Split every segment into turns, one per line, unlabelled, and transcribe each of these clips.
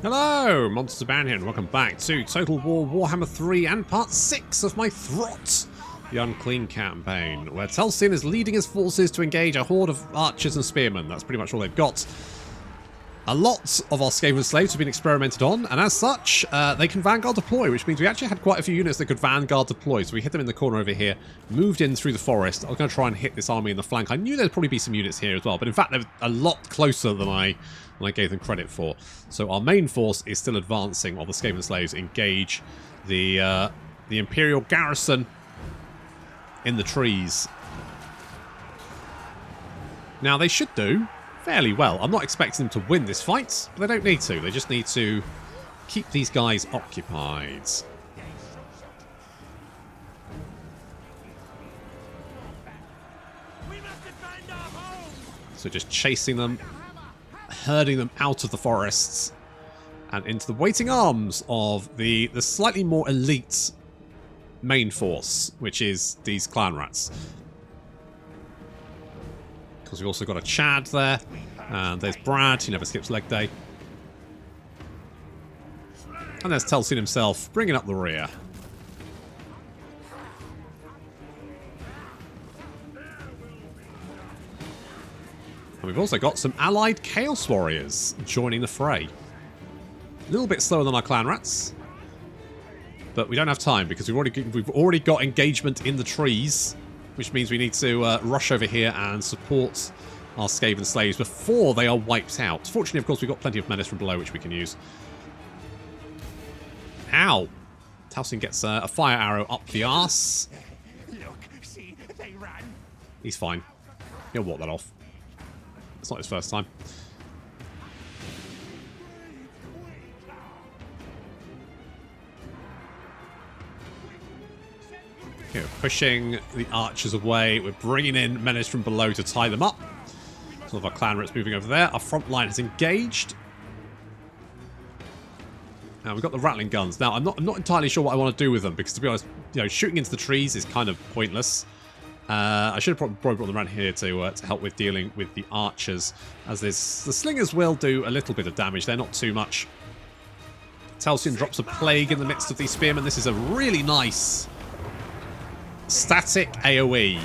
Hello, Monster Ban here, and welcome back to Total War Warhammer 3 and Part 6 of my Throt the Unclean campaign, where Telsion is leading his forces to engage a horde of archers and spearmen. That's pretty much all they've got. A lot of our Skaven slaves have been experimented on, and as such, they can Vanguard deploy, which means we actually had quite a few units that could Vanguard deploy. So we hit them in the corner over here, moved in through the forest. I was going to try and hit this army in the flank. I knew there'd probably be some units here as well, but in fact, they're a lot closer than I gave them credit for. So our main force is still advancing while the Skaven slaves engage the Imperial garrison in the trees. Now, they should do fairly well. I'm not expecting them to win this fight, but they don't need to. They just need to keep these guys occupied. So just chasing them, herding them out of the forests and into the waiting arms of the slightly more elite main force, which is these clan rats. Because we've also got a Chad there, and there's Brad, who never skips leg day. And there's Telsion himself, bringing up the rear. And we've also got some allied Chaos Warriors joining the fray. A little bit slower than our clan rats, but we don't have time because we've already got engagement in the trees, which means we need to rush over here and support our Skaven slaves before they are wiped out. Fortunately, of course, we've got plenty of menace from below, which we can use. Ow! Telsion gets a fire arrow up the arse.
Look, see, they ran.
He's fine. He'll walk that off. It's not his first time. Okay, we're pushing the archers away. We're bringing in menace from below to tie them up. Some of our clan rats moving over there. Our front line is engaged. Now we've got the rattling guns. Now I'm not entirely sure what I want to do with them because, to be honest, you know, shooting into the trees is kind of pointless. I should have probably brought them around here to help with dealing with the archers, as the slingers will do a little bit of damage. They're not too much. Telsion drops a plague in the midst of these spearmen. This is a really nice static AoE,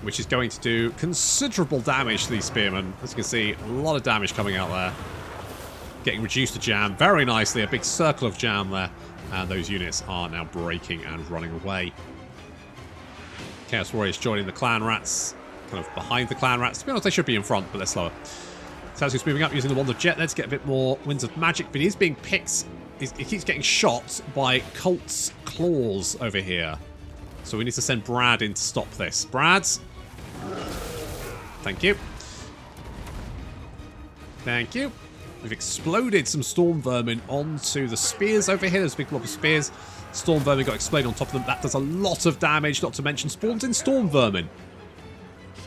which is going to do considerable damage to these spearmen. As you can see, a lot of damage coming out there. Getting reduced to jam very nicely. A big circle of jam there. And those units are now breaking and running away. Chaos Warriors joining the clan rats. Kind of behind the clan rats. To be honest, they should be in front, but they're slower. Telsion's moving up using the Wand of Jet there to get a bit more Winds of Magic. But he's being picked. He keeps getting shot by Cult's claws over here. So we need to send Brad in to stop this. Brad. Thank you. Thank you. We've exploded some storm vermin onto the spears over here. There's a big blob of spears. Storm vermin got exploded on top of them. That does a lot of damage, not to mention spawns in storm vermin.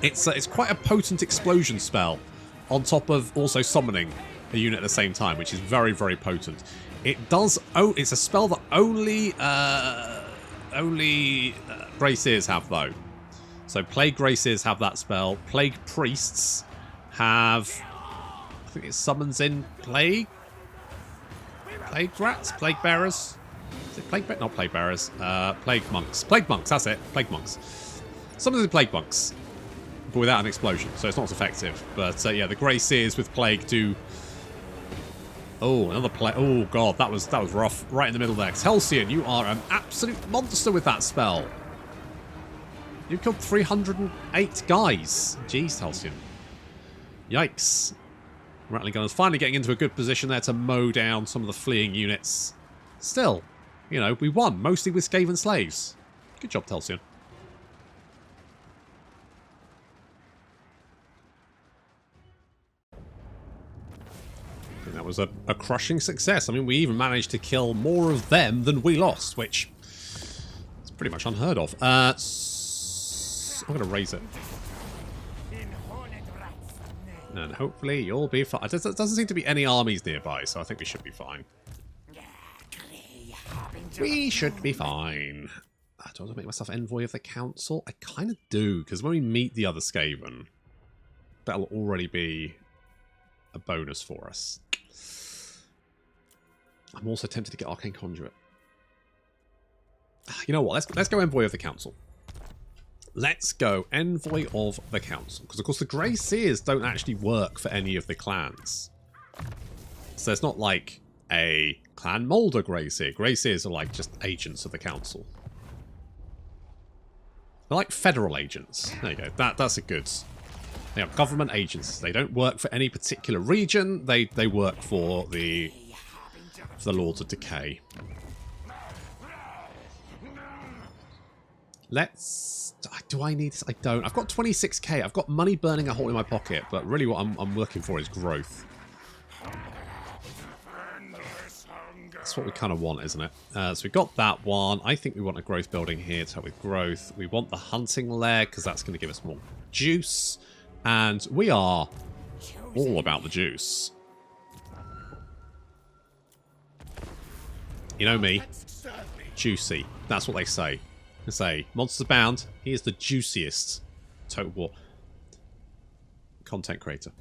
It's quite a potent explosion spell on top of also summoning a unit at the same time, which is very, very potent. It does. Oh, it's a spell that only Grey Seers have, though. So Plague Grey Seers have that spell. Plague Priests have, I think it summons in Plague Rats? Plague Bearers? Is it Plague Bearers? Not Plague Bearers. Plague Monks. Plague Monks, that's it. Plague Monks. Summons in Plague Monks, but without an explosion, so it's not as effective. But yeah, the Grey Seers with Plague do... Oh, another Plague. Oh, God, that was rough. Right in the middle there. Telsion, you are an absolute monster with that spell. You killed 308 guys. Jeez, Telsion. Yikes. Rattling gunners finally getting into a good position there to mow down some of the fleeing units. Still, you know, we won, mostly with Skaven slaves. Good job, Telsion. I think that was a crushing success. I mean, we even managed to kill more of them than we lost, which is pretty much unheard of. I'm going to raise it. And hopefully you'll be fine. There doesn't seem to be any armies nearby, so I think we should be fine. We should be fine. Do I want to make myself envoy of the council? I kind of do, because when we meet the other Skaven, that'll already be a bonus for us. I'm also tempted to get Arcane Conduit. You know what? Let's go Envoy of the Council. Let's go Envoy of the Council. Because, of course, the Grey Seers don't actually work for any of the clans. So it's not like a Clan Moulder Grey Seer. Grey Seers are like just agents of the Council. They're like federal agents. There you go. That's a good... They are government agents. They don't work for any particular region. They work for the Lords of Decay. Let's... Do I need this? I don't. I've got 26k. I've got money burning a hole in my pocket, but really what I'm looking for is growth. That's what we kind of want, isn't it? So we've got that one. I think we want a growth building here to help with growth. We want the hunting lair because that's going to give us more juice. And we are all about the juice. You know me. Juicy. That's what they say. They say, Monsters Abound, he is the juiciest Total War content creator.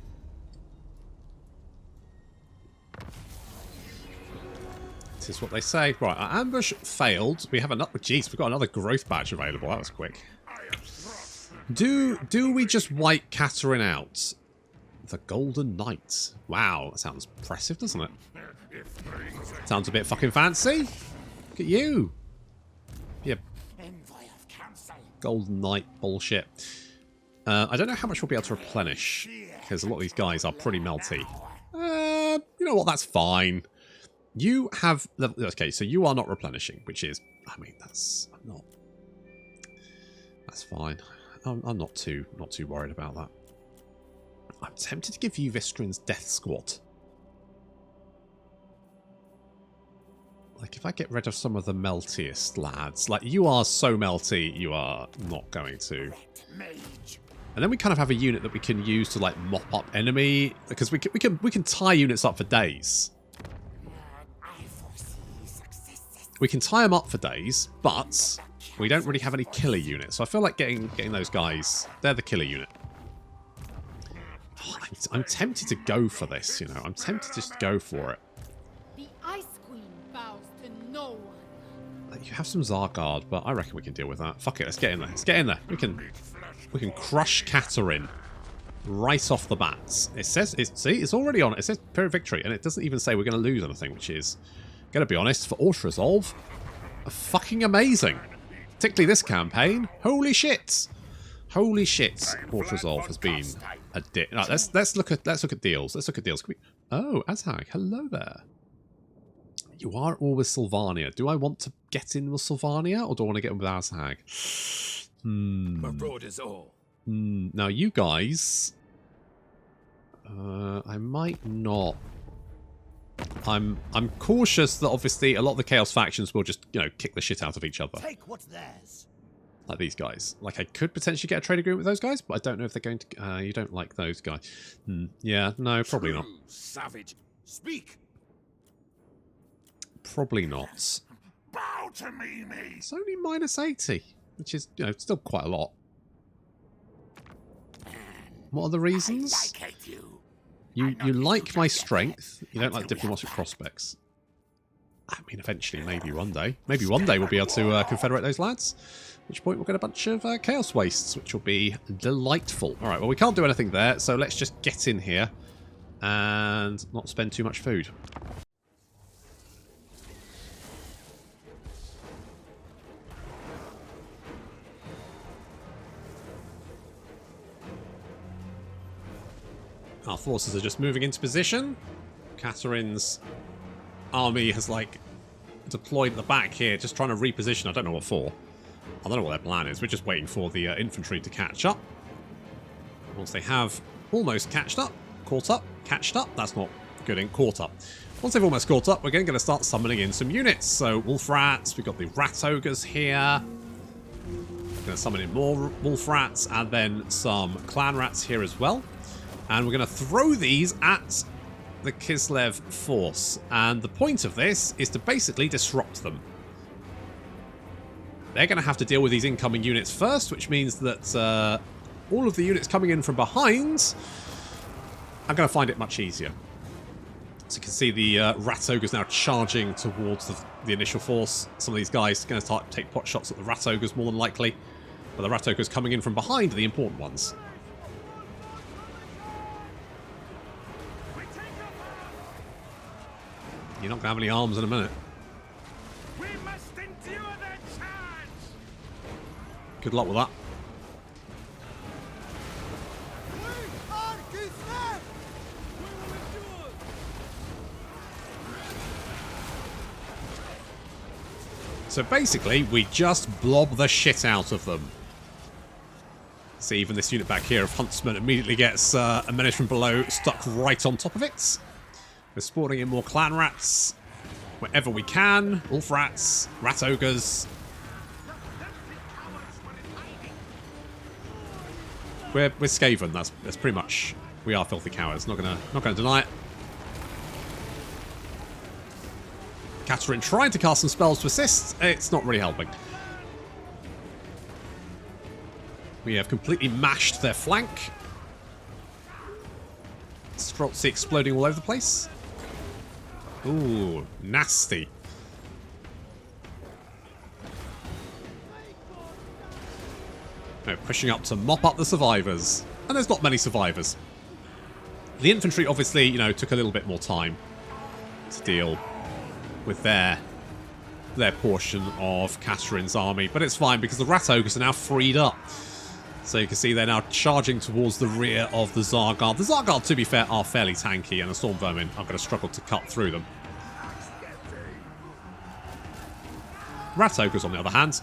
This is what they say. Right, our ambush failed. We have another... Jeez, we've got another growth badge available. That was quick. Do we just wipe Katerin out? The Golden Knight. Wow, that sounds impressive, doesn't it? Sounds a bit fucking fancy. Look at you. Yeah. Golden Knight bullshit. I don't know how much we'll be able to replenish, because a lot of these guys are pretty melty. You know what? That's fine. You have... Okay, so you are not replenishing, which is... I mean, that's... I'm not... That's fine. I'm not too worried about that. I'm tempted to give you Vistrin's Death Squad. Like, if I get rid of some of the meltiest lads, like, you are so melty, you are not going to. And then we kind of have a unit that we can use to, like, mop up enemy, because we can tie units up for days. We can tie them up for days, but we don't really have any killer units. So I feel like getting those guys, they're the killer unit. Oh, I'm tempted to go for this, you know. I'm tempted to just go for it.
The Ice Queen bows to no one.
You have some Zargard, but I reckon we can deal with that. Fuck it, let's get in there. Let's get in there. We can crush Katerin right off the bat. It says, see, it's already on it. It says period victory, and it doesn't even say we're going to lose anything, which is, going to be honest, for auto-resolve, fucking amazing. Particularly this campaign. Holy shit. Holy shit. Auto-resolve has been a dick. Right, let's look at deals. Let's look at deals. Oh, Azhag, hello there. You are all with Sylvania. Do I want to get in with Sylvania, or do I want to get in with Azhag?
Abroad is all.
Now, you guys... I might not... I'm cautious that obviously a lot of the Chaos factions will just, you know, kick the shit out of each other.
Take what's theirs.
Like these guys. Like, I could potentially get a trade agreement with those guys, but I don't know if they're going to... you don't like those guys. Yeah, no, probably not.
Savage. Speak.
Probably not.
Bow to me.
It's only minus 80, which is, you know, still quite a lot. What are the reasons? You like my strength. You don't like diplomatic prospects. I mean, eventually, maybe one day. Maybe one day we'll be able to confederate those lads. At which point we'll get a bunch of Chaos Wastes, which will be delightful. All right, well, we can't do anything there, so let's just get in here and not spend too much food. Our forces are just moving into position. Katerin's army has, like, deployed at the back here, just trying to reposition. I don't know what for. I don't know what their plan is. We're just waiting for the infantry to catch up. Once they have almost catched up, catched up. That's not good in caught up. Once they've almost caught up, we're going to start summoning in some units. So Wolf Rats, we've got the Rat Ogres here. We're going to summon in more Wolf Rats and then some Clan Rats here as well. And we're going to throw these at the Kislev force. And the point of this is to basically disrupt them. They're going to have to deal with these incoming units first, which means that all of the units coming in from behind I'm going to find it much easier. So you can see the Rat Ogres now charging towards the initial force. Some of these guys are going to take pot shots at the Rat Ogres more than likely. But the Rat Ogres coming in from behind are the important ones. You're not going to have any arms in a minute.
We must endure their charge.
Good luck with that.
We are Kislev. We will endure.
So basically, we just blob the shit out of them. See, even this unit back here of Huntsmen immediately gets a menace from below stuck right on top of it. We're spawning in more clan rats wherever we can. Wolf rats, rat ogres. We're Skaven. That's pretty much. We are filthy cowards. Not gonna deny it. Catherine trying to cast some spells to assist. It's not really helping. We have completely mashed their flank. Strotzy exploding all over the place. Ooh, nasty. No, pushing up to mop up the survivors. And there's not many survivors. The infantry obviously, you know, took a little bit more time to deal with their portion of Catherine's army. But it's fine because the Rat Ogres are now freed up. So you can see they're now charging towards the rear of the Zargard. The Zargard, to be fair, are fairly tanky, and the Storm Vermin are going to struggle to cut through them. Rat Ogres, on the other hand,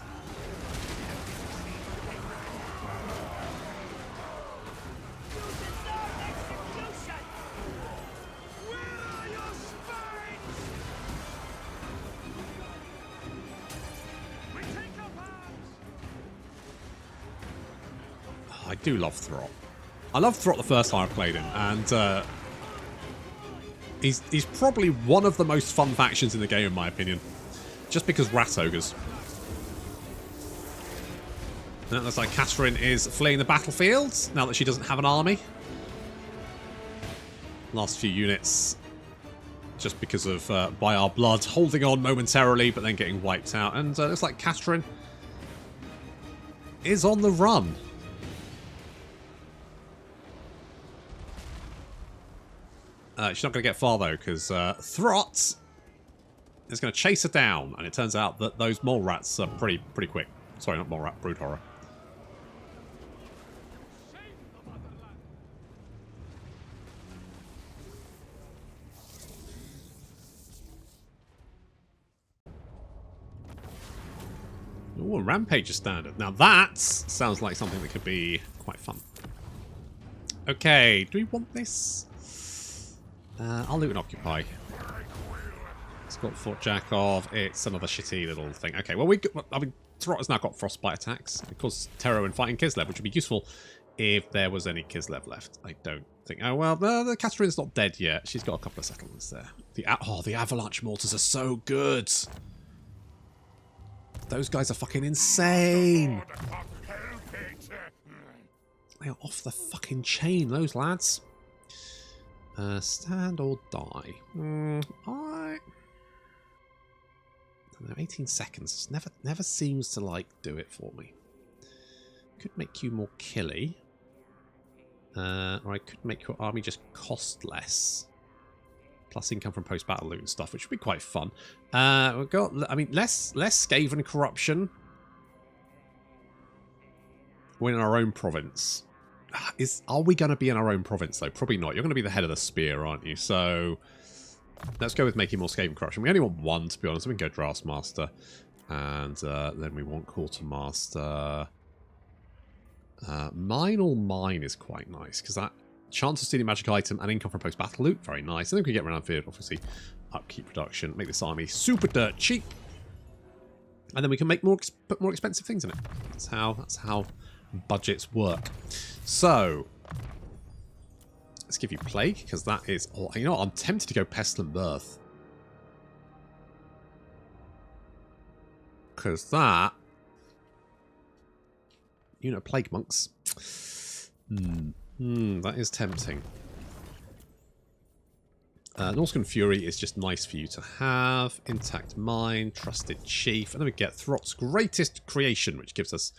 I do love Throt. I love Throt the first time I played him, and he's probably one of the most fun factions in the game, in my opinion. Just because Rat Ogres. Now, it looks like Catherine is fleeing the battlefield, now that she doesn't have an army. Last few units, just because of by our blood, holding on momentarily, but then getting wiped out. And looks like Catherine is on the run. She's not going to get far, though, because Throt is going to chase her down. And it turns out that those mole rats are pretty quick. Sorry, not mole rat, brood horror. Ooh, a Rampage is standard. Now that sounds like something that could be quite fun. Okay, do we want this? I'll loot and occupy. It's got Fort Jakov. It's another shitty little thing. Okay, well, I mean, Throt has now got frostbite attacks. It causes terror in fighting Kislev, which would be useful if there was any Kislev left. I don't think. Oh, well, the Catherine's not dead yet. She's got a couple of settlements there. The Avalanche Mortars are so good. Those guys are fucking insane. They are off the fucking chain, those lads. Stand or die. I don't know, 18 seconds never seems to like do it for me. Could make you more killy. Or I could make your army just cost less. Plus income from post-battle loot and stuff, which would be quite fun. We've got, I mean, less Skaven corruption. We're in our own province. Are we going to be in our own province, though? Probably not. You're going to be the head of the spear, aren't you? So let's go with making more Skaven corruption. We only want one, to be honest. We can go Draftsmaster. And then we want Quartermaster. Mine or mine is quite nice, because that chance of stealing magic item and income from post-battle loot, very nice. And then we can get around field, obviously, upkeep production, make this army super dirt cheap. And then we can make put more expensive things in it. That's how budgets work. So let's give you Plague, because that is... Oh, you know what? I'm tempted to go Pestilent Birth. Because that... You know, Plague Monks. That is tempting. Norscan Fury is just nice for you to have. Intact Mind, Trusted Chief. And then we get Throt's Greatest Creation, which gives us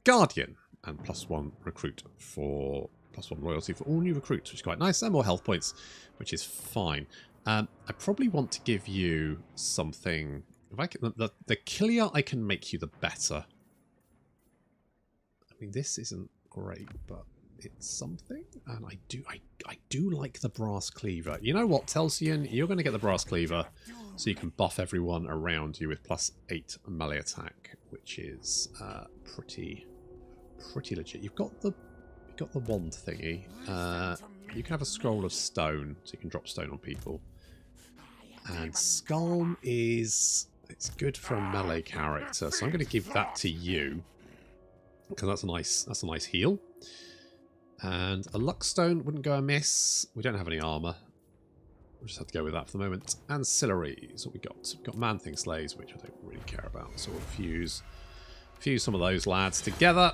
Guardian and +1 recruit for +1 loyalty for all new recruits, which is quite nice. And more health points, which is fine. I probably want to give you something. If I can, the killier I can make you, the better. I mean, this isn't great, but it's something, and I do like the brass cleaver. You know what, Telsion, you're going to get the brass cleaver, so you can buff everyone around you with +8 melee attack, which is pretty legit. You've got the wand thingy. You can have a scroll of stone, so you can drop stone on people. And Skalm it's good for a melee character, so I'm going to give that to you because that's a nice heal. And a Luckstone wouldn't go amiss. We don't have any armor. We'll just have to go with that for the moment. Ancillaries, what we got? We've got Man-Thing Slays, which I don't really care about. So we'll fuse some of those lads together.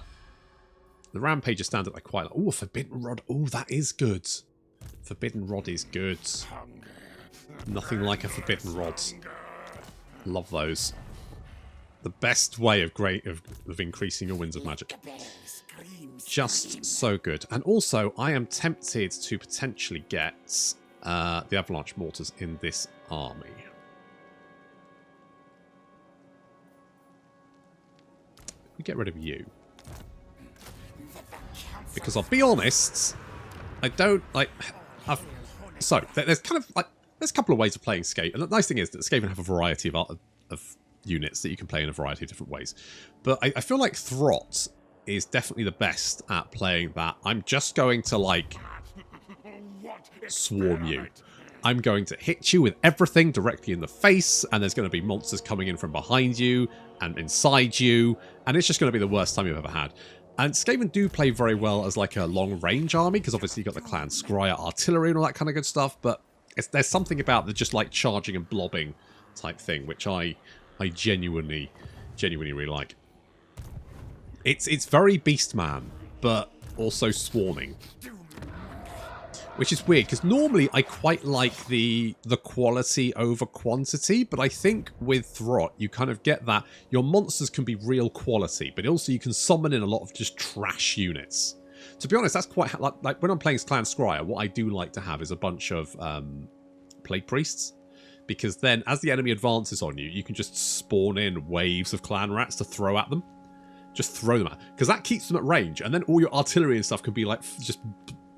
The Rampager standard I quite like. Oh, a Forbidden Rod. Oh, that is good. Forbidden Rod is good. Nothing like a Forbidden Rod. Love those. The best way of increasing your Winds of Magic. Just so good. And also, I am tempted to potentially get the Avalanche Mortars in this army. We get rid of you. Because I'll be honest, I don't like... So, there's kind of like... There's a couple of ways of playing Skaven. And the nice thing is that Skaven have a variety of units that you can play in a variety of different ways. But I feel like Throt is definitely the best at playing that. I'm just going to, like, swarm you. I'm going to hit you with everything directly in the face, and there's going to be monsters coming in from behind you and inside you, and it's just going to be the worst time you've ever had. And Skaven do play very well as, like, a long-range army, because obviously you've got the Clan Scryer artillery and all that kind of good stuff, but there's something about the just, like, charging and blobbing type thing, which I genuinely really like. It's very Beastman, but also swarming. Which is weird, because normally I quite like the quality over quantity, but I think with Throt, you kind of get that. Your monsters can be real quality, but also you can summon in a lot of just trash units. To be honest, that's quite... Like when I'm playing Clan Scryer, what I do like to have is a bunch of Plague Priests. Because then, as the enemy advances on you, you can just spawn in waves of Clan Rats to throw at them. Just throw them at. Because that keeps them at range. And then all your artillery and stuff can be like just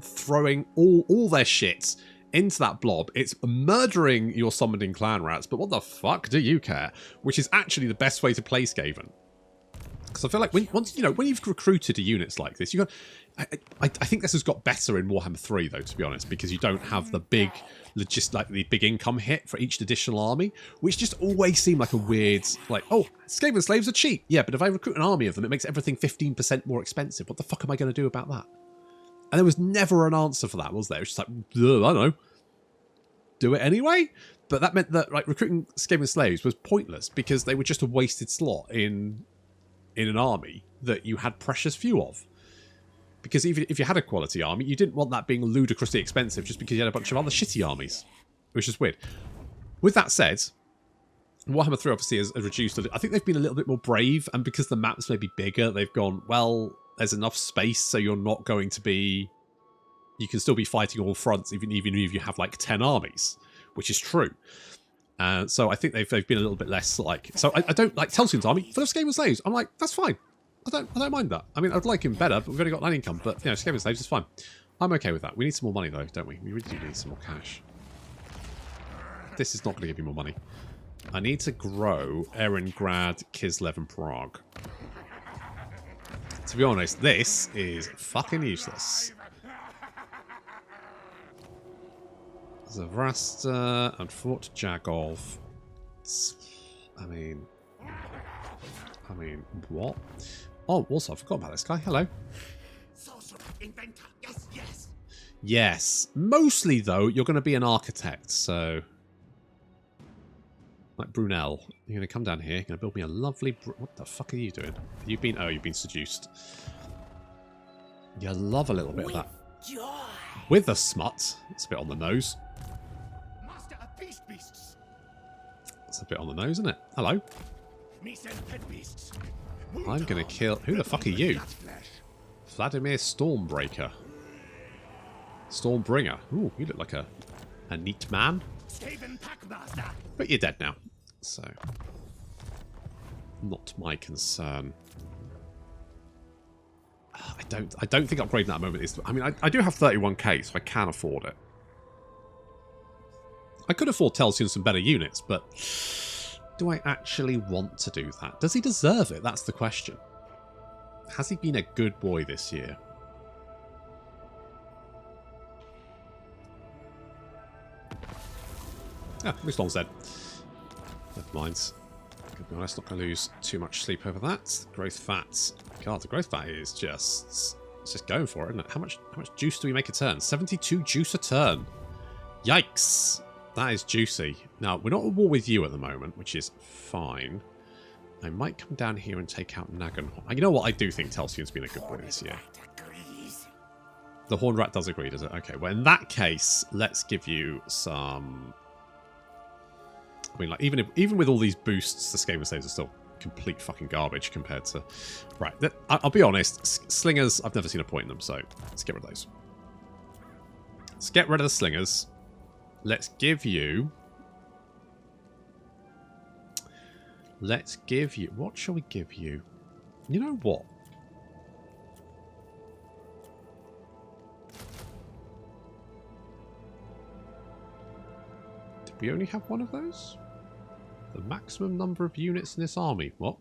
throwing all their shit into that blob. It's murdering your summoning Clan Rats, but what the fuck do you care? Which is actually the best way to play Skaven. Because I feel like when you've recruited to units like this, you got. I think this has got better in Warhammer 3 though, to be honest, because you don't have the big the big income hit for each additional army, which just always seemed like a weird, like, oh, Skaven slaves are cheap. Yeah, but if I recruit an army of them, it makes everything 15% more expensive. What the fuck am I going to do about that? And there was never an answer for that, was there? It was just like, I don't know. Do it anyway? But that meant that, like, recruiting Skaven slaves was pointless because they were just a wasted slot in an army that you had precious few of. Because even if you had a quality army, you didn't want that being ludicrously expensive just because you had a bunch of other shitty armies. Which is weird. With that said, Warhammer 3 obviously has reduced. I think they've been a little bit more brave, and because the maps may be bigger, they've gone, well, there's enough space so you're not going to be... You can still be fighting all fronts even if you have like 10 armies, which is true. So I think they've been a little bit less like... So I don't like Telsion's army full of Skaven slaves. I'm like, that's fine. I don't mind that. I mean, I'd like him better, but we've only got 9 income. But, you know, Skaven slaves is fine. I'm okay with that. We need some more money, though, don't we? We really do need some more cash. This is not going to give me more money. I need to grow Eringrad, Kislev, and Prague. To be honest, this is fucking useless. Zavrasta and Fort Jagov. I mean, what? Oh, also, I forgot about this guy. Hello. Yes. Mostly, though, you're going to be an architect, so... Like Brunel. You're going to come down here. You're going to build me a lovely... What the fuck are you doing? You've been seduced. You love a little bit of that. With the smut. It's a bit on the nose. That's a bit on the nose, isn't it? Hello. I'm going to kill... Who the fuck are you? Vladimir Stormbreaker. Stormbringer. Ooh, you look like a neat man. But you're dead now. So... Not my concern. I don't think upgrading that at the moment is... I mean, I do have 31k, so I can afford it. I could afford Telsion some better units, but do I actually want to do that? Does he deserve it? That's the question. Has he been a good boy this year? Ah, Moose Long's dead. Never mind. Good be honest, not going to lose too much sleep over that. Growth fat. God, the growth fat is just... It's just going for it, isn't it? How much juice do we make a turn? 72 juice a turn. Yikes. That is juicy. Now, we're not at war with you at the moment, which is fine. I might come down here and take out Nagan. You know what? I do think Telsion's been a good boy this year. The Horned Rat does agree, does it? Okay, well, in that case, let's give you some... I mean, like, even with all these boosts, the Skaven saves are still complete fucking garbage compared to... Right, I'll be honest. Slingers, I've never seen a point in them, so let's get rid of those. Let's get rid of the Slingers. Let's give you... Let's give you... What shall we give you? You know what? Did we only have one of those? The maximum number of units in this army. What?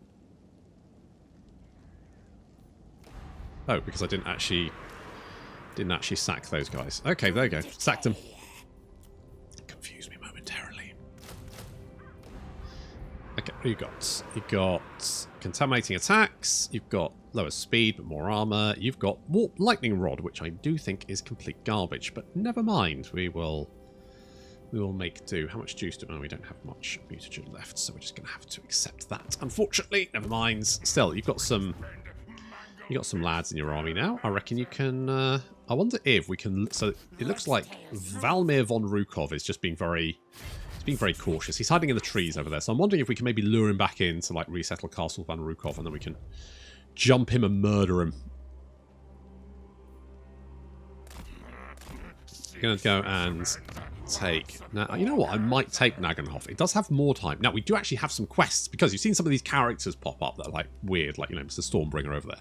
Oh, because I didn't actually sack those guys. Okay, there you go. Sacked them. Confused me momentarily. Okay, what you got? You've got contaminating attacks. You've got lower speed but more armor. You've got warp lightning rod, which I do think is complete garbage. But never mind. We will make do. How much juice do we have? We don't have much mutagen left, so we're just going to have to accept that. Unfortunately, never mind. Still, you've got some lads in your army now. I reckon you can... I wonder if we can... So it looks like Valmir von Rukov is just being very... He's being very cautious. He's hiding in the trees over there. So I'm wondering if we can maybe lure him back in to like resettle Castle von Rukov, and then we can jump him and murder him. I'm going to go and take... Now, you know what? I might take Nagenhof. It does have more time. Now, we do actually have some quests, because you've seen some of these characters pop up that are like weird, like, you know, Mr. Stormbringer over there.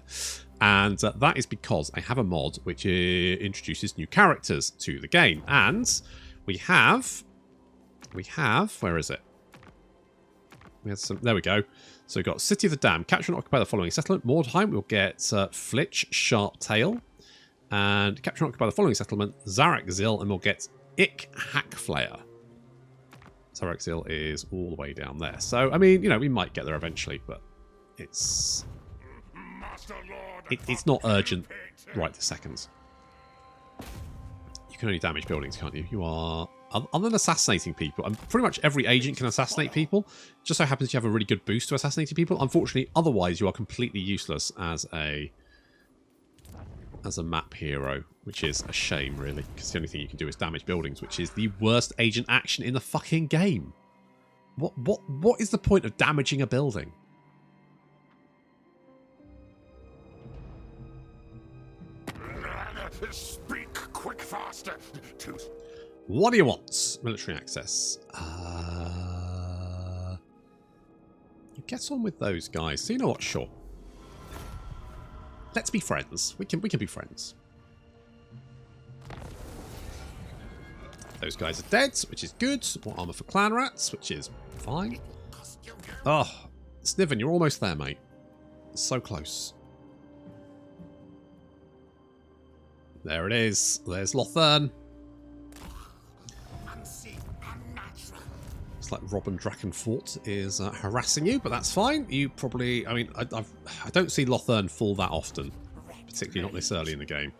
And that is because I have a mod which introduces new characters to the game. And we have... Where is it? We had some... There we go. So we've got City of the Dam. Capture and occupy the following settlement. More time, we'll get Flitch, Sharp Tail. And capture and occupy the following settlement. Zarak Zil, and we'll get Ick Hackflayer. Zarak Zil is all the way down there. So, I mean, you know, we might get there eventually, but it's not urgent right this second. You can only damage buildings, can't you? You are... Other than assassinating people, and pretty much every agent can assassinate people. Just so happens you have a really good boost to assassinating people. Unfortunately, otherwise you are completely useless as a map hero, which is a shame, really, because the only thing you can do is damage buildings, which is the worst agent action in the fucking game. What is the point of damaging a building?
Speak quick, faster.
What do you want? Military access. You get on with those guys. So you know what? Sure. Let's be friends. We can be friends. Those guys are dead, which is good. More armor for clan rats, which is fine. Oh, Sniven, you're almost there, mate. So close. There it is. There's Lothern. It's like Robin Drakenfort is harassing you, but that's fine. You probably... I mean, I don't see Lothern fall that often. Particularly not this early in the game.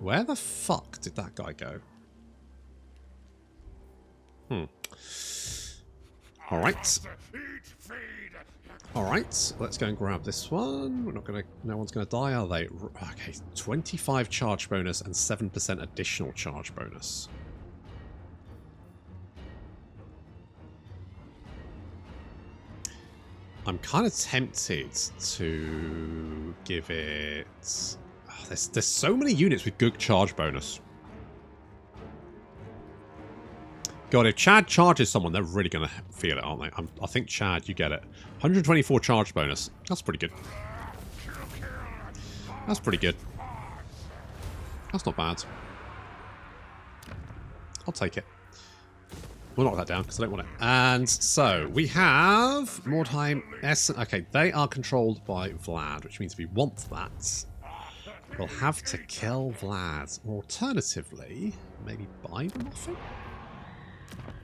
Where the fuck did that guy go? Alright. Alright, let's go and grab this one. We're not gonna... No one's gonna die, are they? Okay, 25 charge bonus and 7% additional charge bonus. I'm kind of tempted to give it... Oh, there's so many units with good charge bonus. God, if Chad charges someone, they're really going to feel it, aren't they? I think, Chad, you get it. 124 charge bonus. That's pretty good. That's pretty good. That's not bad. I'll take it. We'll knock that down because I don't want it. And so we have more time. Okay, they are controlled by Vlad, which means if we want that, we'll have to kill Vlad. Or alternatively, maybe buy them off him?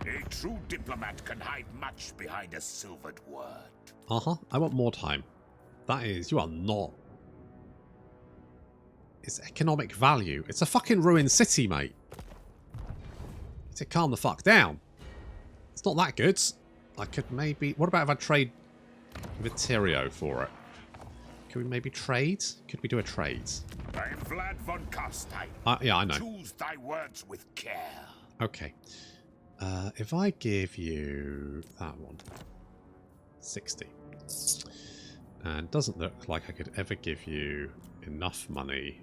A true diplomat can hide much behind a silvered word.
I want more time. That is, you are not. It's economic value. It's a fucking ruined city, mate. To calm the fuck down. It's not that good. I could maybe... What about if I trade Viterio for it? Could we maybe trade? Could we do a trade?
I am Vlad von Karstein.
Yeah, I know.
Choose thy words with care.
Okay. If I give you that one. 60. And doesn't look like I could ever give you enough money.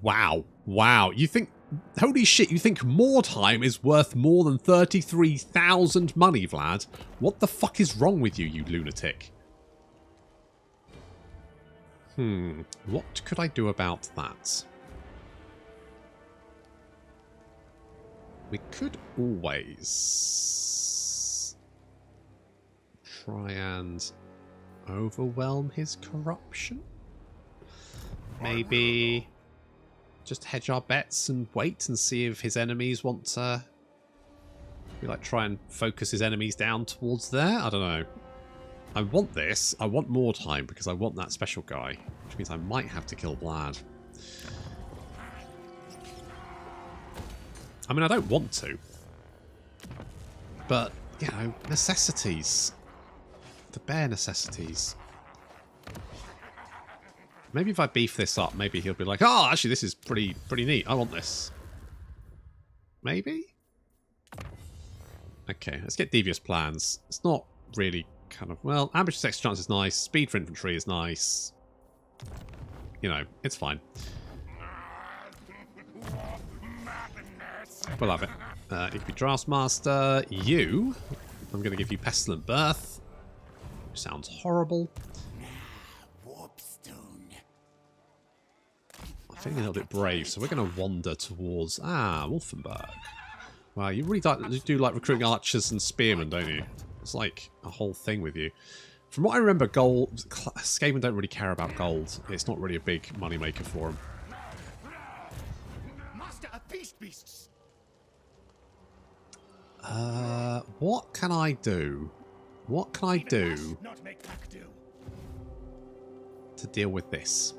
Wow. Wow. You think... Holy shit, you think more time is worth more than 33,000 money, Vlad? What the fuck is wrong with you, you lunatic? What could I do about that? We could always try and overwhelm his corruption. Maybe just hedge our bets and wait and see if his enemies want to... We like try and focus his enemies down towards there. I don't know. I want this. I want more time because I want that special guy, which means I might have to kill Vlad. I mean, I don't want to. But, you know, necessities. The bare necessities. Maybe if I beef this up, maybe he'll be like, oh, actually, this is pretty neat. I want this. Maybe? Okay, let's get devious plans. It's not really kind of... Well, ambush sex chance is nice. Speed for infantry is nice. You know, it's fine. We'll have it. You can be Draftmaster. You, I'm going to give you Pestilent Birth. Which sounds horrible. I'm feeling a little bit brave, so we're going to wander towards... Wolfenburg. Wow, you really do like recruiting archers and spearmen, don't you? It's like a whole thing with you. From what I remember, gold... Skaven don't really care about gold. It's not really a big moneymaker for them.
Master of beasts.
What can I do? What can I do to deal with this?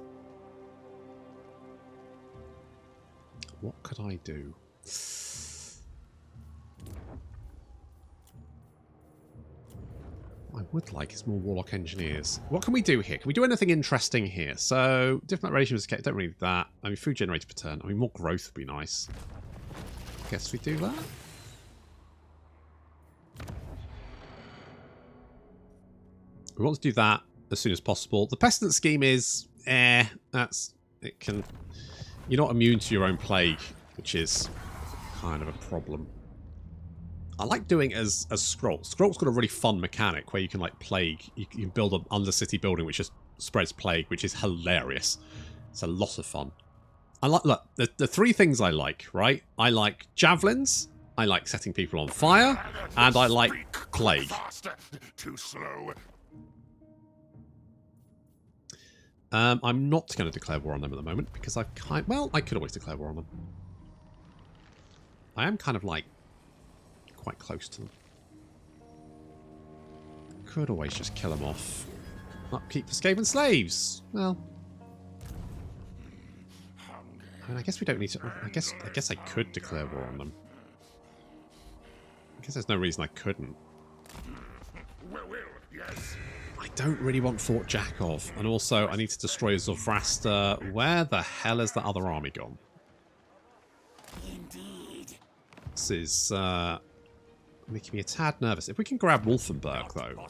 What could I do? What I would like is more Warlock Engineers. What can we do here? Can we do anything interesting here? So, different ratios, don't really need that. I mean, food generator per turn. I mean, more growth would be nice. Guess we do that. We want to do that as soon as possible. The Pestilent scheme is, that's, it can, you're not immune to your own plague, which is kind of a problem. I like doing it as Scroll. Scroll's got a really fun mechanic where you can like plague, you can build an undercity building which just spreads plague, which is hilarious. It's a lot of fun. I like, look, the three things I like, right? I like javelins, I like setting people on fire, and I like plague.
Too slow.
I'm not going to declare war on them at the moment because I could always declare war on them. I am kind of like quite close to them. Could always just kill them off. Upkeep for Skaven slaves. Well, I mean, I guess we don't need to. I guess I could declare war on them. I guess there's no reason I couldn't.
Yes.
I don't really want Fort Jakov, and also I need to destroy Zofrasta. Where the hell is the other army gone?
Indeed.
This is making me a tad nervous. If we can grab Wolfenburg, though.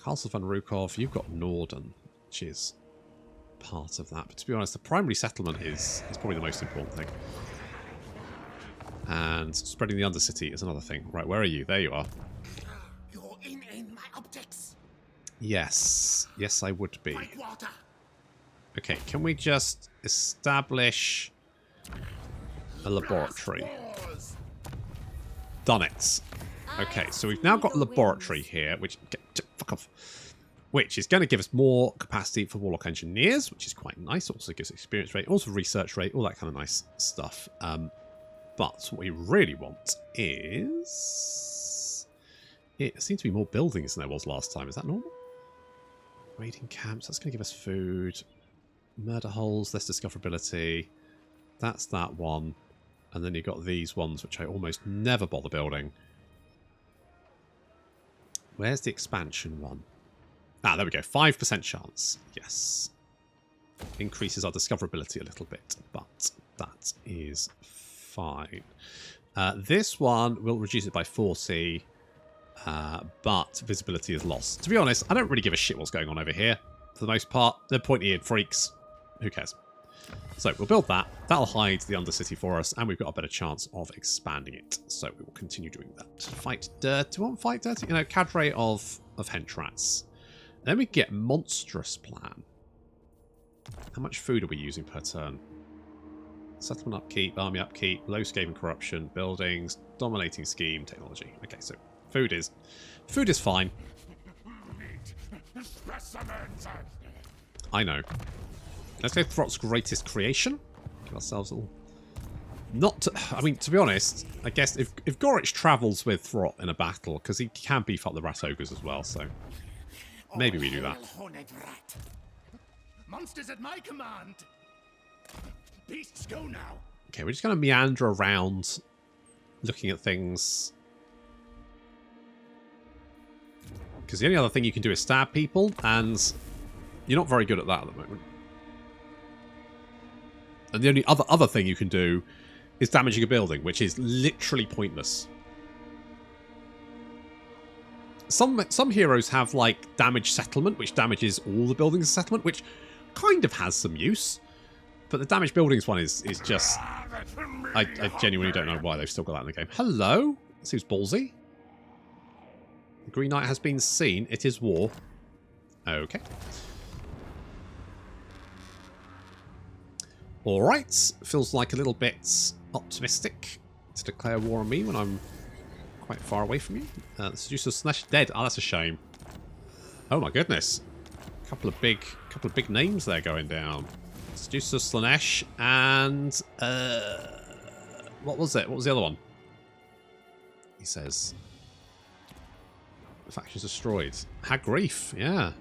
Castle van Rukov, you've got Norden, which is part of that. But to be honest, the primary settlement is probably the most important thing. And spreading the Undercity is another thing. Right, where are you? There you are.
You're in my optics.
Yes. Yes, I would be. Okay, can we just establish a laboratory? Done it. Okay, so we've now got a laboratory here, which... Fuck off. Which is going to give us more capacity for Warlock Engineers, which is quite nice. Also gives experience rate, also research rate, all that kind of nice stuff. But what we really want is... It seems to be more buildings than there was last time. Is that normal? Raiding camps. That's going to give us food. Murder holes. Less discoverability. That's that one. And then you've got these ones, which I almost never bother building. Where's the expansion one? Ah, there we go. 5% chance. Yes. Increases our discoverability a little bit, but that is fine. This one will reduce it by 40, but visibility is lost. To be honest, I don't really give a shit what's going on over here. For the most part, they're pointy-eared freaks. Who cares? So we'll build that. That'll hide the Undercity for us, and we've got a better chance of expanding it. So we will continue doing that. Fight dirt. Do you want to fight dirty? You know, cadre of hench-rats. Then we get monstrous plan. How much food are we using per turn? Settlement upkeep, army upkeep, low scaling corruption, buildings, dominating scheme, technology. Okay, so food is fine. I know. Let's go Throt's greatest creation. Give ourselves all. I mean, to be honest, I guess if Gorich travels with Throt in a battle, because he can beef up the Rat Ogres as well, so maybe we do that.
Monsters at my command. Beasts go now.
Okay, we're just going to meander around, looking at things. Because the only other thing you can do is stab people, and you're not very good at that at the moment. And the only other thing you can do is damaging a building, which is literally pointless. Some heroes have, like, damage settlement, which damages all the buildings in settlement, which kind of has some use. But the damage buildings one is just... I genuinely don't know why they've still got that in the game. Hello? Seems ballsy. The Green Knight has been seen. It is war. Okay. Alright. Feels like a little bit optimistic to declare war on me when I'm quite far away from you. The Seducer Slaanesh dead. Oh, that's a shame. Oh my goodness. Couple of big names there going down. Seducer Slaanesh and what was it? What was the other one? He says the faction's destroyed. Hagrief, yeah.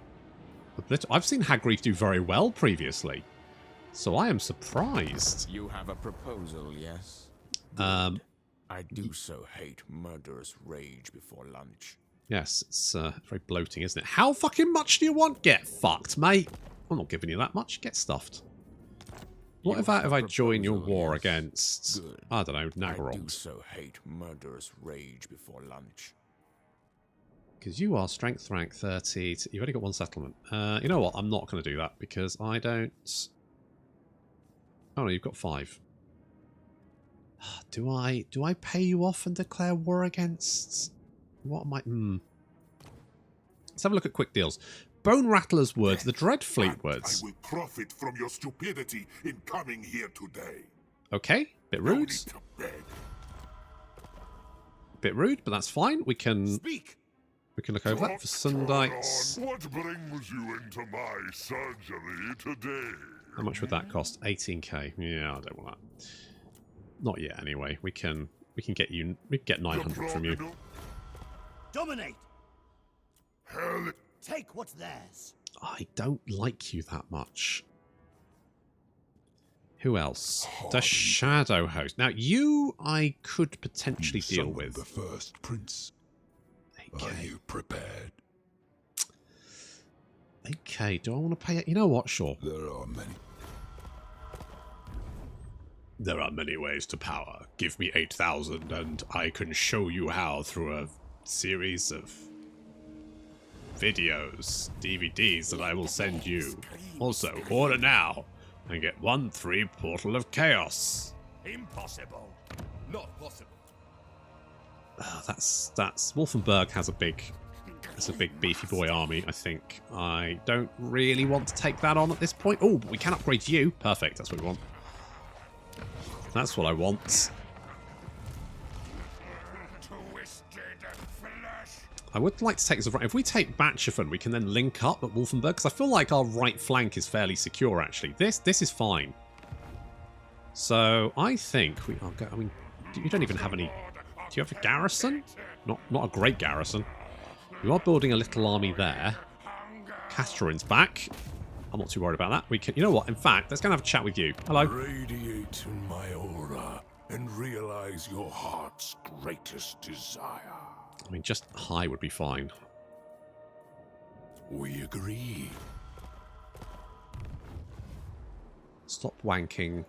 I've seen Hagrief do very well previously, so I am surprised.
You have a proposal, yes? I do so hate murderous rage before lunch.
Yes, it's very bloating, isn't it? How fucking much do you want? Get fucked, mate. I'm not giving you that much. Get stuffed. What if I join your war against, I don't know, Nagorod?
I do so hate murderous rage before lunch.
Because you are strength rank 30. You've only got one settlement. You know what? I'm not going to do that because I don't... Oh no, you've got 5. Do I pay you off and declare war against... What am I... Let's have a look at quick deals. Bone Rattler's Woods, the Dreadfleet Woods.
I will profit from your stupidity in coming here today.
Okay, bit rude. Bit rude, but that's fine. We can look over that for Sundites.
What brings you into my surgery today?
How much would that cost? 18k. Yeah, I don't want that. Not yet, anyway. We can get 900 from you.
Dominate.
Hell,
Take what's theirs.
I don't like you that much. Who else? The Shadow Host. Now, you I could potentially deal with.
The first prince.
Okay.
Are you prepared?
Okay, do I want to pay it? You know what? Sure.
There are many.
There are many ways to power. Give me 8,000 and I can show you how through a series of videos, DVDs that I will send you. Also, order now and get 1-3 Portal of Chaos.
Impossible. Not possible.
That's Wolfenburg has a big beefy boy army, I think. I don't really want to take that on at this point. Oh, but we can upgrade you. Perfect, that's what we want. That's what I want. I would like to take this. If we take Batchafen, we can then link up at Wolfenburg, because I feel like our right flank is fairly secure, actually. This is fine. So, I think we are going... I mean, you don't even have any... Do you have a garrison? Not a great garrison. You are building a little army there. Castorin's back. I'm not too worried about that. We can... You know what? In fact, let's go and have a chat with you. Hello.
Radiate in my aura and realize your heart's greatest desire.
I mean, just high would be fine.
We agree.
Stop wanking.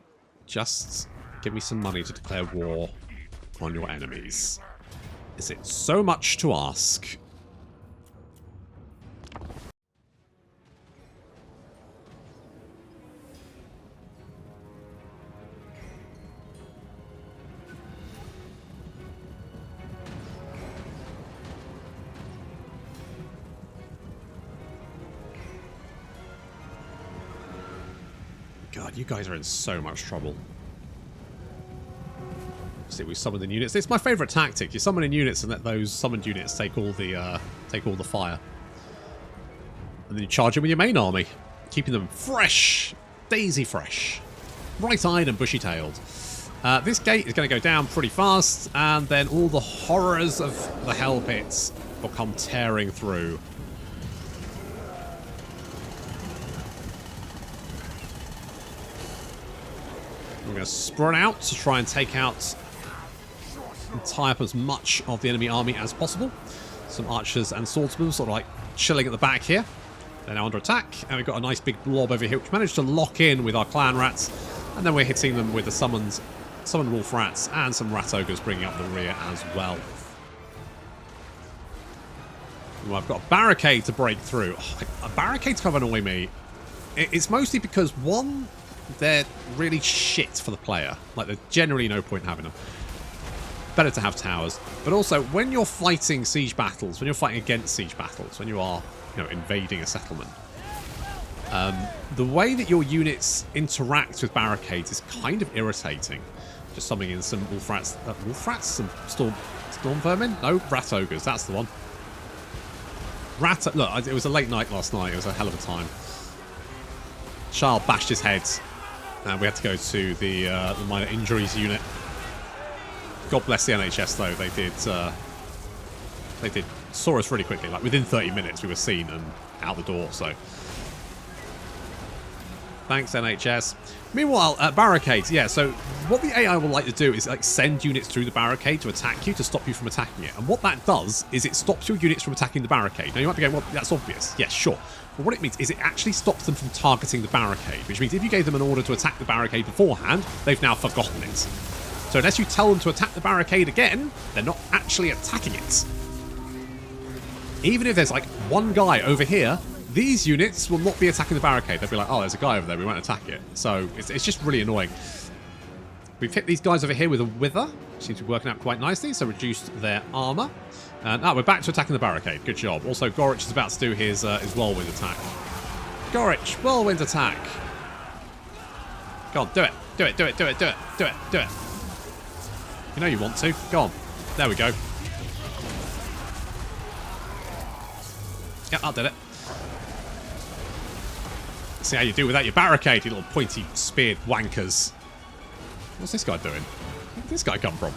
Just give me some money to declare war on your enemies. Is it so much to ask? God, you guys are in so much trouble. See, we summon in units. It's my favourite tactic. You summon in units and let those summoned units take all the fire, and then you charge them with your main army, keeping them fresh, daisy fresh, bright-eyed and bushy-tailed. This gate is going to go down pretty fast, and then all the horrors of the hell pits will come tearing through. We're going to spread out to try and take out and tie up as much of the enemy army as possible. Some archers and swordsmen sort of like chilling at the back here. They're now under attack, and we've got a nice big blob over here which managed to lock in with our clan rats, and then we're hitting them with the summoned wolf rats and some rat ogres bringing up the rear as well. Well, I've got a barricade to break through. Oh, a barricade's kind of annoy me. It's mostly because, one, they're really shit for the player. Like, there's generally no point having them. Better to have towers. But also, when you're fighting siege battles, when you're fighting against siege battles, when you are, invading a settlement, the way that your units interact with barricades is kind of irritating. Just summoning in some wolf rats, some storm vermin? No, rat ogres, that's the one. Look, it was a late night last night. It was a hell of a time. Charles bashed his head, and we had to go to the minor injuries unit. God bless the NHS though. They saw us really quickly. Like within 30 minutes, we were seen and out the door. So thanks NHS. Meanwhile, barricades. Yeah. So what the AI will like to do is like send units through the barricade to attack you, to stop you from attacking it. And what that does is it stops your units from attacking the barricade. Now you might be going, well, that's obvious. Yes, sure. But what it means is it actually stops them from targeting the barricade, which means if you gave them an order to attack the barricade beforehand, they've now forgotten it. So unless you tell them to attack the barricade again, they're not actually attacking it. Even if there's like one guy over here, these units will not be attacking the barricade. They'll be like, oh, there's a guy over there, we won't attack it. So it's just really annoying. We've hit these guys over here with a wither. Seems to be working out quite nicely, so reduced their armour. And we're back to attacking the barricade. Good job. Also, Gorich is about to do his whirlwind attack. Gorich, whirlwind attack. Go on, do it. Do it, do it, do it, do it, do it, do it. You know you want to. Go on. There we go. Yep, I did it. See how you do without your barricade, you little pointy speared wankers. What's this guy doing? Where did this guy come from?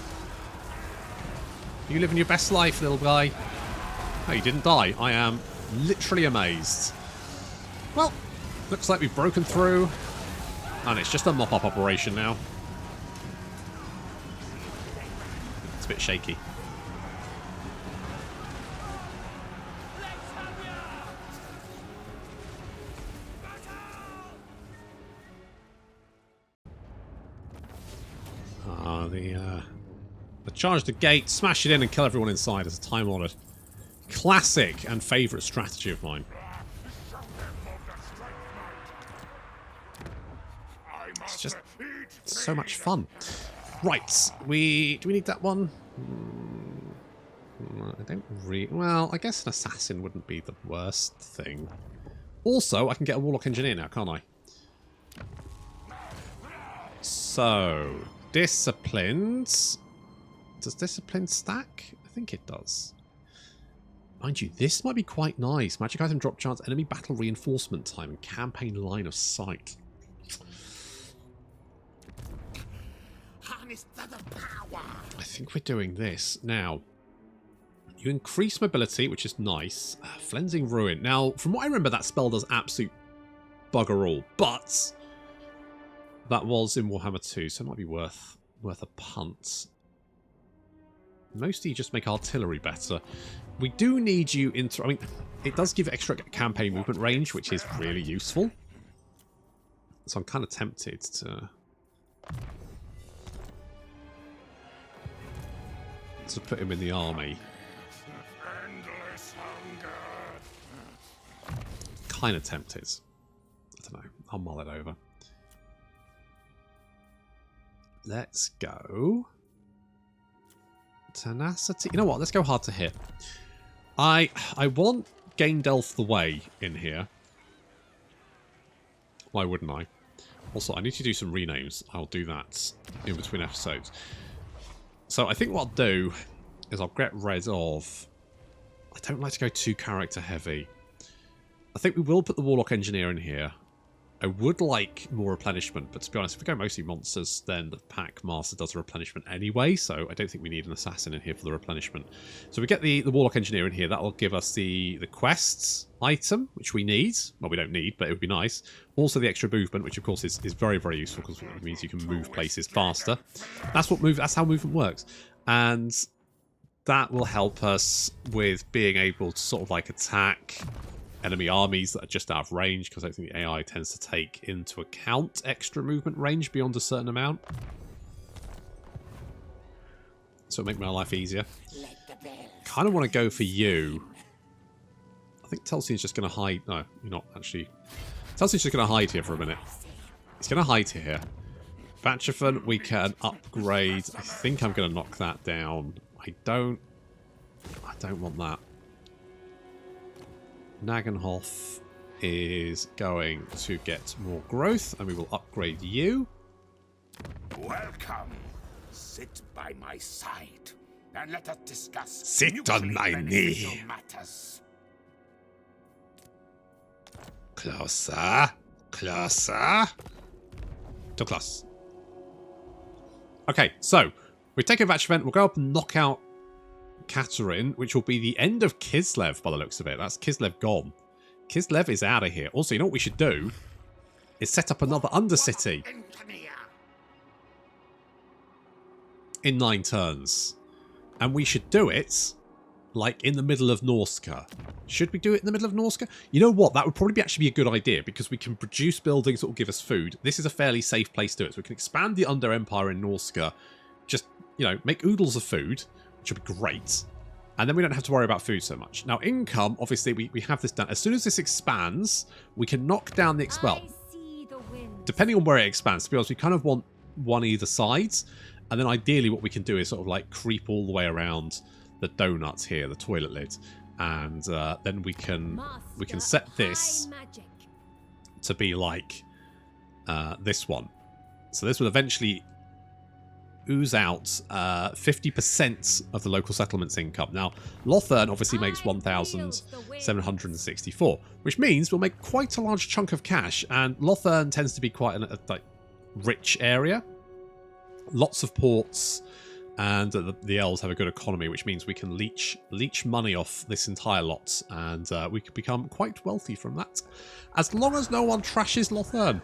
You living your best life, little guy. Oh, you didn't die. I am literally amazed. Well, looks like we've broken through. And it's just a mop-up operation now. It's a bit shaky. the charge the gate, smash it in, and kill everyone inside is a time-honoured classic and favourite strategy of mine. It's just so much fun. Right, do we need that one? I don't really... Well, I guess an assassin wouldn't be the worst thing. Also, I can get a warlock engineer now, can't I? So, disciplines. Does discipline stack? I think it does. Mind you, this might be quite nice. Magic item drop chance, enemy battle reinforcement time, and campaign line of sight. I think we're doing this. Now, you increase mobility, which is nice. Flensing Ruin. Now, from what I remember, that spell does absolute bugger all. But that was in Warhammer 2, so it might be worth a punt. Mostly just make artillery better. We do need you into... I mean, it does give extra campaign movement range, which is really useful. So I'm kind of tempted to put him in the army. Kind of tempted. I don't know. I'll mull it over. Let's go. Tenacity. You know what? Let's go hard to hit. I want Gaindelf the Way in here. Why wouldn't I? Also, I need to do some renames. I'll do that in between episodes. So I think what I'll do is I'll get rid of... I don't like to go too character heavy. I think we will put the Warlock Engineer in here. I would like more replenishment, but to be honest, if we go mostly monsters, then the Pack Master does a replenishment anyway, so I don't think we need an Assassin in here for the replenishment. So we get the Warlock Engineer in here. That will give us the quests item, which we need. Well, we don't need, but it would be nice. Also the extra movement, which of course is very, very useful because it means you can move places faster. That's how movement works. And that will help us with being able to sort of like attack enemy armies that are just out of range, because I think the AI tends to take into account extra movement range beyond a certain amount. So it'll make my life easier. Kind of want to go for you. I think Telsion's just going to hide. No, you're not actually. Telsion's just going to hide here for a minute. He's going to hide here. Batchafan, we can upgrade. I think I'm going to knock that down. I don't want that. Nagenhof is going to get more growth, and we will upgrade you.
Welcome. Sit by my side, and let us discuss.
Sit on my knee.
Matters.
Closer. Closer. Too close. Okay, so we've taken a batch event. We'll go up and knock out Katerin, which will be the end of Kislev by the looks of it. That's Kislev gone. Kislev is out of here. Also, you know what we should do? Is set up another Undercity in 9 turns. And we should do it like in the middle of Norska. Should we do it in the middle of Norska? You know what? That would probably actually be a good idea, because we can produce buildings that will give us food. This is a fairly safe place to do it. So we can expand the Under Empire in Norska. Just, you know, make oodles of food, which would be great. And then we don't have to worry about food so much. Now, income, obviously, we have this done. As soon as this expands, we can knock down the... Well, depending on where it expands, to be honest, we kind of want one either side. And then ideally what we can do is sort of like creep all the way around the donuts here, the toilet lid. And then we can set this to be like this one. So this will eventually ooze out 50% of the local settlement's income. Now, Lothern obviously makes 1,764, which means we'll make quite a large chunk of cash. And Lothern tends to be quite a like, rich area. Lots of ports, and the elves have a good economy, which means we can leech money off this entire lot, and we could become quite wealthy from that, as long as no one trashes Lothern,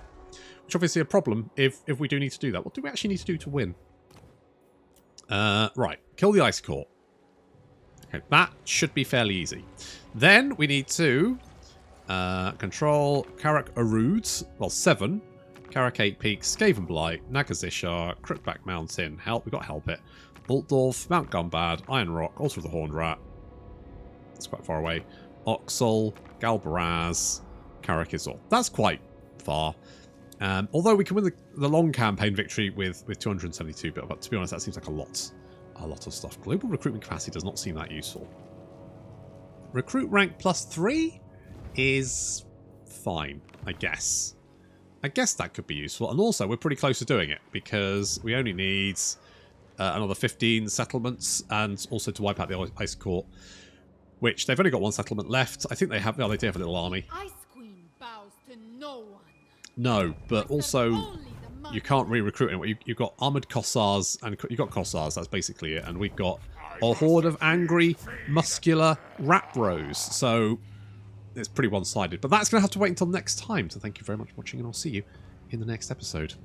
which obviously a problem if we do need to do that. What do we actually need to do to win? Right, kill the Ice Court. Okay, that should be fairly easy. Then we need to control Karak Arud, well 7, Karnak 8 Peaks, Skaven Blight, Nagazishar, Crookback Mountain, Help, we got Help It, Altdorf, Mount Gunbad, Iron Rock, Altar of the Horned Rat. That's quite far away. Oxel, Galbaraz, Karakizor. That's quite far. Although we can win the long campaign victory with 272, but to be honest, that seems like a lot of stuff. Global recruitment capacity does not seem that useful. Recruit rank +3 is fine, I guess. I guess that could be useful. And also, we're pretty close to doing it because we only need another 15 settlements and also to wipe out the Ice Court, which they've only got one settlement left. I think they have. Oh, they do have a little army.
Ice Queen bows to no one.
No, but also you can't re-recruit anyone. You've got armored Kossars and you've got Kossars. That's basically it. And we've got a horde of angry, muscular rat bros. So it's pretty one-sided. But that's going to have to wait until next time. So thank you very much for watching, and I'll see you in the next episode.